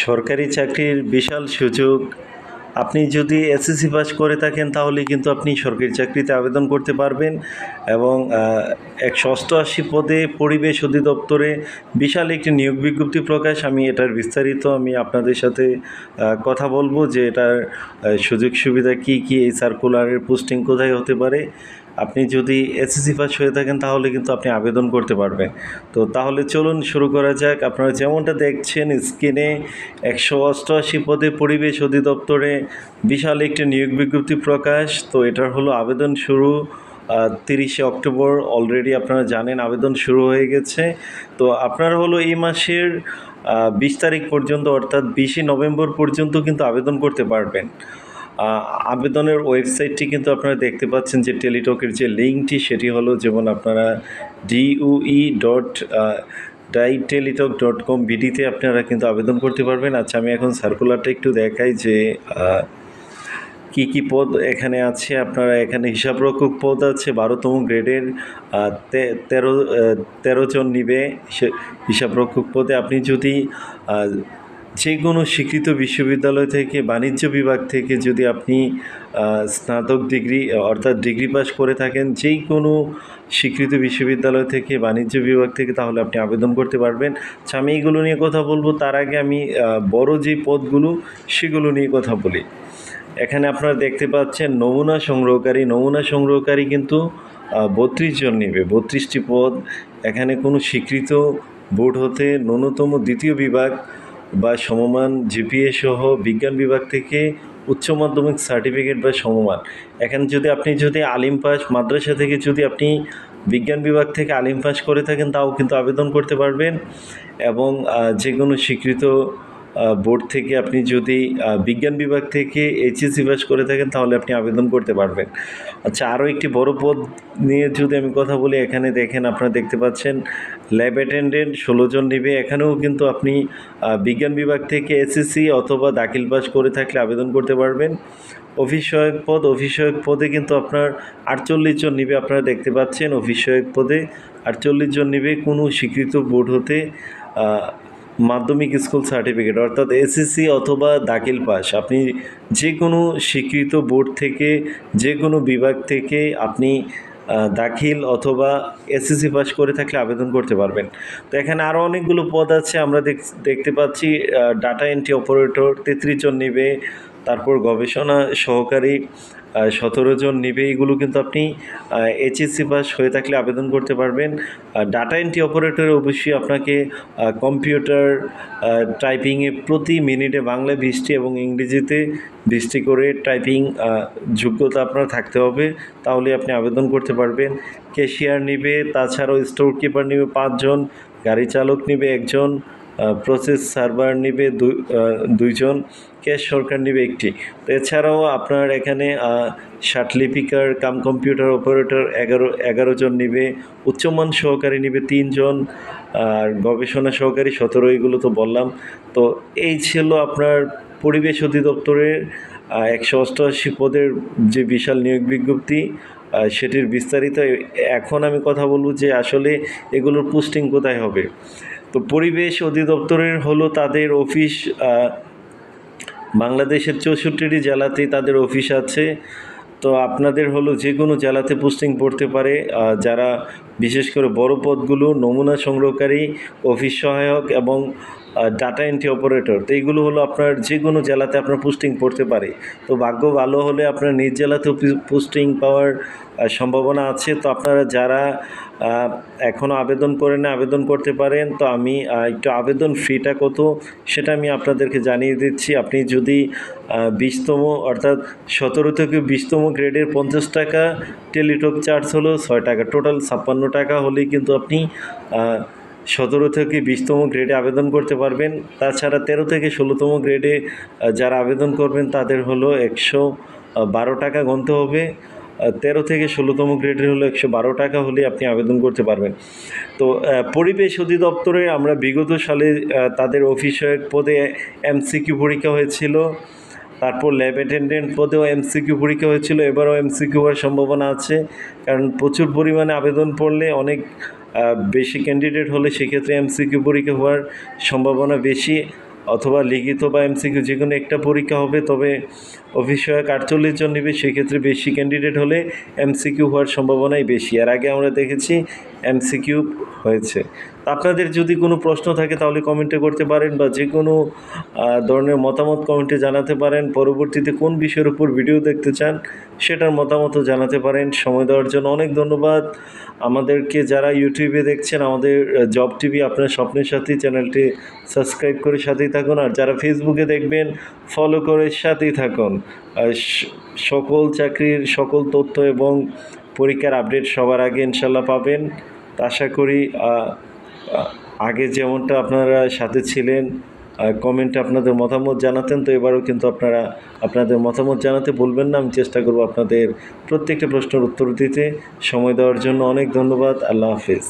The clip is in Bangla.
সরকারি চাকরির বিশাল সুযোগ। আপনি যদি এসএসসি পাস করে থাকেন তাহলে কিন্তু আপনি সরকারি চাকরিতে আবেদন করতে পারবেন এবং 188 পদে পরিবেশ অধিদপ্তরে বিশাল একটি নিয়োগ বিজ্ঞপ্তি প্রকাশ। আমি এটার বিস্তারিত আপনাদের সাথে কথা বলবো যে এটার সুযোগ সুবিধা কি কি, এই সার্কুলারের পোস্টিং কোথায় হতে পারে। আপনি যদি এসএসসি পাস হয়ে থাকেন তাহলে কিন্তু আপনি আবেদন করতে পারবেন। তো তাহলে চলুন শুরু করা যাক। আপনারা যেমনটা দেখছেন স্ক্রিনে 188 পদে পরিবেশ অধিদপ্তরে বিশাল একটি নিয়োগ বিজ্ঞপ্তি প্রকাশ। তো এটার হলো আবেদন শুরু 30শে অক্টোবর। অলরেডি আপনারা জানেন আবেদন শুরু হয়ে গেছে। তো আপনারা হলো এই মাসের 20 তারিখ পর্যন্ত অর্থাৎ 20শে নভেম্বর পর্যন্ত কিন্তু আবেদন করতে পারবেন। আবেদনের ওয়েবসাইটটি কিন্তু আপনারা দেখতে পাচ্ছেন যে টেলিটকের যে লিঙ্কটি সেটি হলো, যেমন আপনারা due.টেলিটক.com বিডিতে আপনারা কিন্তু আবেদন করতে পারবেন। আচ্ছা, আমি এখন সার্কুলারটা একটু দেখাই যে কি কি পদ এখানে আছে। আপনারা এখানে হিসাবরক্ষক পদ আছে 12তম গ্রেডের, 13 জন নিবে হিসাবরক্ষক পদে। আপনি যদি যে কোনো স্বীকৃত বিশ্ববিদ্যালয় থেকে বাণিজ্য বিভাগ থেকে যদি আপনি স্নাতক ডিগ্রি অর্থাৎ ডিগ্রি পাস করে থাকেন যেই কোনো স্বীকৃত বিশ্ববিদ্যালয় থেকে বাণিজ্য বিভাগ থেকে, তাহলে আপনি আবেদন করতে পারবেন। আচ্ছা, আমি এইগুলো নিয়ে কথা বলবো। তার আগে আমি বড় যে পদগুলো সেগুলো নিয়ে কথা বলি। এখানে আপনারা দেখতে পাচ্ছেন নমুনা সংগ্রহকারী কিন্তু 32 জন নেবে, 32টি পদ। এখানে কোনো স্বীকৃত বোর্ড হতে ন্যূনতম দ্বিতীয় বিভাগ বা সমমান জিপিএ সহ বিজ্ঞান বিভাগ থেকে উচ্চ মাধ্যমিক সার্টিফিকেট বা সমমান। এখানে আপনি যদি আলিম পাস মাদ্রাসা থেকে যদি আপনি বিজ্ঞান বিভাগ থেকে আলিম পাস করে থাকেন তাও কিন্তু আবেদন করতে পারবেন। এবং যে কোনো স্বীকৃত বোর্ড থেকে আপনি যদি বিজ্ঞান বিভাগ থেকে এইচএসসি পাস করে থাকেন তাহলে আপনি আবেদন করতে পারবেন। আচ্ছা, আরও একটি বড় পদ নিয়ে যদি আমি কথা বলি, এখানে দেখেন আপনারা দেখতে পাচ্ছেন ল্যাব অ্যাটেন্ডেন্ট 16 জন নেবে। এখানেও কিন্তু আপনি বিজ্ঞান বিভাগ থেকে এসএসসি অথবা দাখিল পাস করে থাকলে আবেদন করতে পারবেন। অফিস সহায়ক পদে কিন্তু আপনার 48 জন নেবে। আপনারা দেখতে পাচ্ছেন অফিস সহায়ক পদে 48 জন নেবে কোনো স্বীকৃত বোর্ড হতে মাধ্যমিক স্কুল সার্টিফিকেট অর্থাৎ এসএসসি অথবা দাখিল পাস। আপনি যে কোনো স্বীকৃত বোর্ড থেকে যে কোনো বিভাগ থেকে আপনি দাখিল অথবা এসএসসি পাস করে থাকলে আবেদন করতে পারবেন। তো এখানে আরও অনেকগুলো পদ আছে। আমরা দেখতে পাচ্ছি ডাটা এন্ট্রি অপারেটর 33 জন নেবে, তারপর গবেষণা সহকারী 17 জন নেবে। এগুলো কিন্তু আপনি এইচএসসি পাস হয়ে থাকলে আবেদন করতে পারবেন। ডাটা এন্ট্রি অপারেটরে অবশ্যই আপনাকে কম্পিউটার টাইপিংয়ে প্রতি মিনিটে বাংলায় 20টি এবং ইংরেজিতে 20টি করে টাইপিং যোগ্যতা আপনার থাকতে হবে, তাহলে আপনি আবেদন করতে পারবেন। ক্যাশিয়ার নিবে, তাছাড়াও স্টোর কিপার নিবে 5 জন, গাড়ি চালক নিবে 1 জন, প্রসেস সার্ভার নিবে 2 জন, ক্যাশ সরকার নিবে 1টি। তো এছাড়াও আপনার এখানে লিপিকার কাম কম্পিউটার অপারেটর 11 জন নিবে, উচ্চমান সহকারী নিবে 3 জন, আর গবেষণা সহকারী 17। এগুলো তো বললাম। তো এই ছিল আপনার পরিবেশ অধিদপ্তরের 188 পদের যে বিশাল নিয়োগ বিজ্ঞপ্তি, সেটির বিস্তারিত। এখন আমি কথা বলবো যে আসলে এগুলোর পোস্টিং কোথায় হবে। তো পরিবেশ অধিদপ্তরের হলো তাদের অফিস বাংলাদেশের 64টি জেলাতেই তাদের অফিস আছে। তো আপনাদের হলো যে কোনো জেলাতে পোস্টিং পড়তে পারে। যারা বিশেষ করে বড় পদগুলো নমুনা সংগ্রহকারী, অফিস সহায়ক এবং ডাটা এন্ট্রি অপারেটর, তো এইগুলো হলো আপনার যে কোনো জেলাতে আপনার পোস্টিং পড়তে পারে। তো ভাগ্য ভালো হলে আপনার নিজ জেলাতেও পোস্টিং পাওয়ার সম্ভাবনা আছে। তো আপনারা যারা এখনও আবেদন করেন আবেদন করতে পারেন। তো আমি একটু আবেদন ফিটা কত সেটা আমি আপনাদেরকে জানিয়ে দিচ্ছি। আপনি যদি 20তম অর্থাৎ 17 থেকে 20তম গ্রেডের 50 টাকা, টেলিটক চার্জ হলো 6 টাকা, টোটাল 56 টাকা হলেই কিন্তু আপনি 17 থেকে 20তম গ্রেডে আবেদন করতে পারবেন। তাছাড়া 13 থেকে 16তম গ্রেডে যারা আবেদন করবেন তাদের হলো 112 টাকা গুনতে হবে। 13 থেকে 16তম গ্রেডের হলো 112 টাকা হলে আপনি আবেদন করতে পারবেন। তো পরিবেশ অধিদপ্তরে আমরা বিগত সালে তাদের অফিস সহায়ক পদে এমসিকিউ পরীক্ষা হয়েছিল, তারপর ল্যাব অ্যাটেন্ডেন্ট পদেও এমসিকিউ পরীক্ষা হয়েছিল। এবারও এমসিকিউ হওয়ার সম্ভাবনা আছে, কারণ প্রচুর পরিমাণে আবেদন পড়লে অনেক বেশি ক্যান্ডিডেট হলে সেক্ষেত্রে এমসিকিউ পরীক্ষা হওয়ার সম্ভাবনা বেশি। অথবা লিখিত বা এমসিকিউ যে কোনো একটা পরীক্ষা হবে, তবে অফিস সহায়ক 48 জন নেবে। সেক্ষেত্রে বেশি ক্যান্ডিডেট হলে এমসিকিউ হওয়ার সম্ভাবনাই বেশি। এর আগে আমরা দেখেছি এমসিকিউ হয়েছে। আপনাদের যদি কোনো প্রশ্ন থাকে তাহলে কমেন্টে করতে পারেন, বা যে কোনো ধরনের মতামত কমেন্টে জানাতে পারেন। পরবর্তীতে কোন বিষয়ের উপর ভিডিও দেখতে চান সেটার মতামতও জানাতে পারেন। সময় দেওয়ার জন্য অনেক ধন্যবাদ। আমাদেরকে যারা ইউটিউবে দেখছেন, আমাদের জব টিভি আপনার স্বপ্নের সাথী চ্যানেলটি সাবস্ক্রাইব করে সাথেই থাকুন। আর যারা ফেসবুকে দেখবেন, ফলো করে সাথেই থাকুন। আর সকল চাকরির সকল তথ্য এবং পরীক্ষার আপডেট সবার আগে ইনশাল্লাহ পাবেন। তা আশা করি আগে যেমনটা আপনারা সাথে ছিলেন, কমেন্টে আপনাদের মতামত জানাতেন, তো এবারও কিন্তু আপনারা আপনাদের মতামত জানাতে ভুলবেন না। আমি চেষ্টা করব আপনাদের প্রত্যেকটা প্রশ্নের উত্তর দিতে। সময় দেওয়ার জন্য অনেক ধন্যবাদ। আল্লাহ হাফেজ।